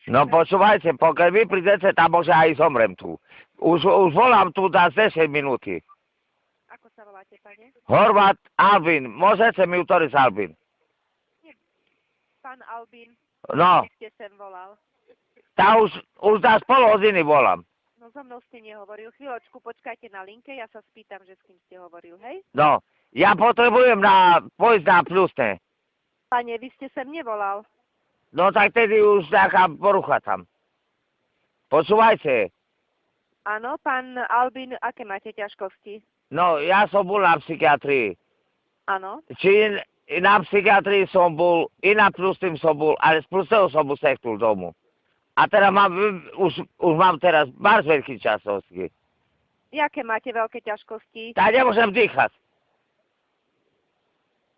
No počúvajte, pokiaľ vy prídete, tam môže aj zomrem tu. Už volám tu za 10 minúty. Ako sa voláte, pane? Horvát Albin, môžete mi utoriť Albin? Nie, pán Albin, No, ste sem volal. tá už za pol hodiny volám. No so mnou ste nehovoril. Chvíľočku, počkajte na linke, ja sa spýtam, že s kým ste hovoril, hej? No, ja potrebujem pojsť na plusné. Pane, vy ste sem nevolal. No tak tedy už taká porucha tam. Počúvajte. Áno, pán Albin, aké máte ťažkosti? No, ja som bol na psychiatrii. Áno. Či na psychiatrii som bol, i na plusným som bol, ale z plusného som useknul domu. A teraz už mám teraz bardzo veľký časovský. Jaké máte veľké ťažkosti? Tak nemôžem dýchať.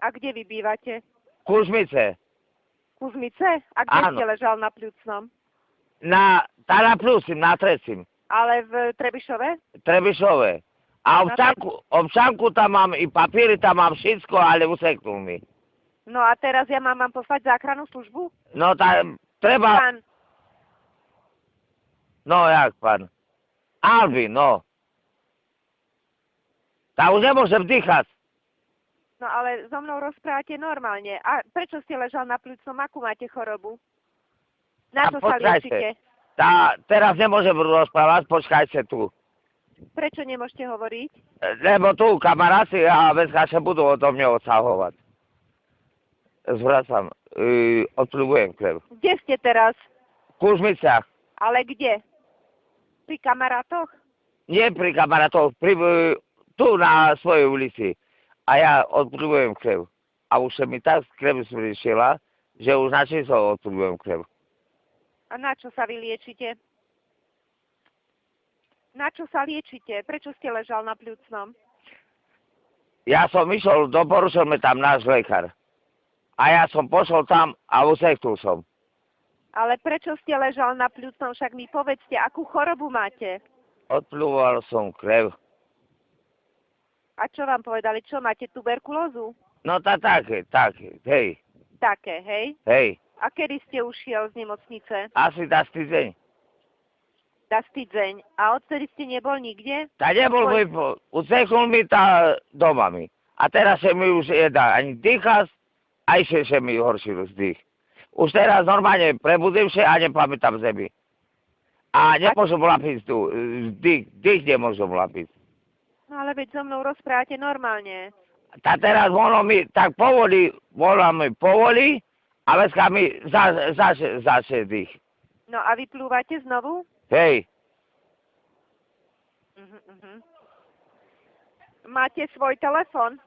A kde vy bývate? Kužmice. Kuzmice? A kde Áno. ste ležal na Pľucnom? Na plusím, na trecím. Ale v Trebišove? Trebišové. A občanku tam mám, i papíry tam mám, všetko, ale useknul mi. No a teraz ja mám vám poslať záchrannú službu? No tak treba... Pán, No jak, pán? Albin, no. Tak už nemôžem dýchať. no ale so mnou rozprávate normálne. A prečo ste ležal na Pľucnom? Akú máte chorobu? Na čo sa liečite? Teraz nemôžem rozprávať, počkajte tu. Prečo nemôžete hovoriť? Lebo tu kamaráti a veskače budú odo mňa odsahovať. Zvracam, odpľuvujem krev. Kde ste teraz? V Kužmiciach. Ale kde? Pri kamarátoch? Nie pri kamarátoch, tu na svojej ulici. A ja odpľuvujem krev. A už sa mi tak krev zvrišila, že už na čisto odpľuvujem krev. A na čo sa vy liečite? Na čo sa liečite? Prečo ste ležal na Pľucnom? Ja som išiel, doporučil mi tam náš lekár. A ja som pošol tam a useknul som. Ale prečo ste ležal na Pľucnom? Však mi povedzte, akú chorobu máte? Odpľúval som krev. A čo vám povedali? Čo, máte tuberkulózu? No také, hej, Také, hej? hej. A kedy ste ušiel z nemocnice? Asi dá týždeň. Dá týždeň. A odtedy ste nebol nikde? Tak nebol mi, useknul mi tá doma mi. A teraz sa mi už jedá ani dýchať, a ešte sa mi horšil dých. Už teraz normálne prebudím sa a nepamätám zemi. A nemôžem lapiť tu, dých nemôžem lapiť. No ale veď so mnou rozprávate normálne. Tak teraz ono mi tak povolí, a veska mi začne dých. No a vy plúvate znovu? Hej, Máte svoj telefon?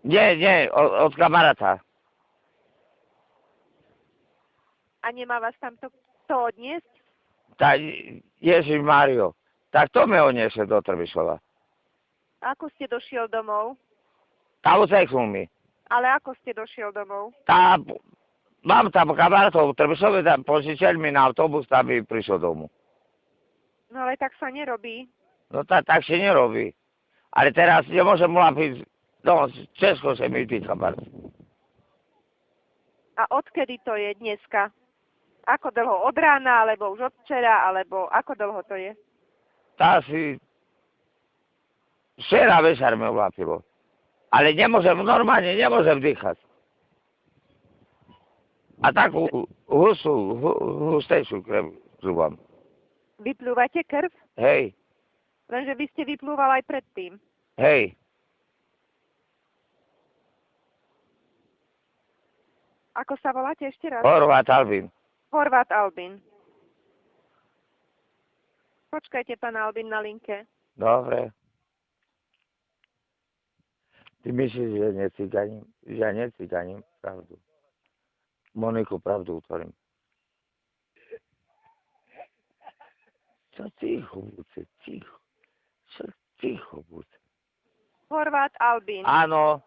nie, od kamaráta. A nemá vás tam to odniesť? Tak Ježiš Mário, tak to mi odniesie do Trebišova. Ako ste došiel domov? Tá useknul mi. Ale ako ste došiel domov? Mám tam kamarátov v Trebišove, tam požičali mi na autobus, tam by prišiel domu. No ale tak sa nerobí. No tak sa nerobí. Ale teraz nemôžem lapiť, no Česko sa mi tí kamarát. A odkedy to je dneska? Ako dlho? Od rána, alebo už od včera, alebo ako dlho to je? Tá si... Včera večer mi ulapilo. Ale normálne nemôžem dýchať. A takú hustejšiu krev plúvam. Vyplúvate krv? Hej, Lenže vy ste vyplúval aj predtým. hej. Ako sa voláte ešte raz? Horvát Albin. Horvát Albin. Počkajte, pán Albin, na linke. Dobre. Ty myslíš, že neciganím? Že ja neciganím? Pravdu. Moniku, pravdu utvorím. Čo ticho, buce, ticho. Čo ticho, buce. Horvát Albin. Áno,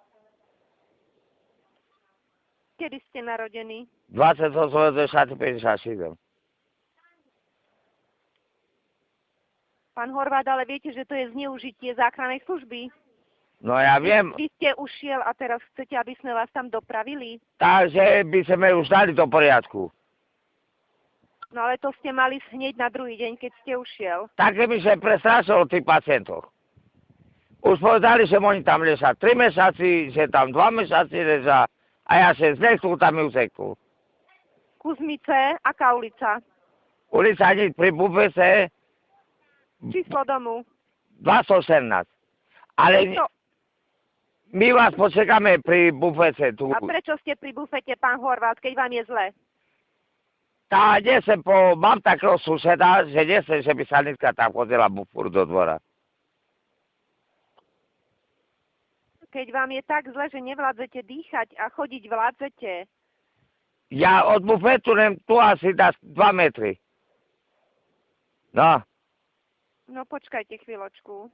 Kedy ste narodení? 28.57. Pán Horvát, ale viete, že to je zneužitie záchrannej služby? No ja viem, Vy ste ušiel a teraz chcete, aby sme vás tam dopravili? takže by sme už dali do poriadku. No ale to ste mali hneď na druhý deň, keď ste ušiel. Také mi sa prestrašilo tých pacientov. Už povedali, že oni tam ležia 3 mesiaci, že tam 2 mesiaci ležia a ja sa znechcú tam useknú. Kuzmice, aká ulica? Ulica Niť pri bufete Číslo domu? 214. Ale To, my vás počekáme pri bufete tu. a prečo ste pri bufete, pán Horvát, keď vám je zle? Tá nesem mám takého suseda, že nesem, že by sa Nitka tam chodila furt do dvora. Keď vám je tak zle, že nevládzete dýchať a chodiť vládzete, Ja od bufetu nem tu asi 2 metry. No, no počkajte chvíľočku.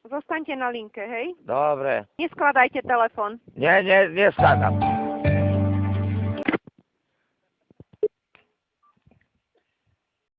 Zostaňte na linke, hej? dobre. Neskladajte telefon. Nie, neskladám.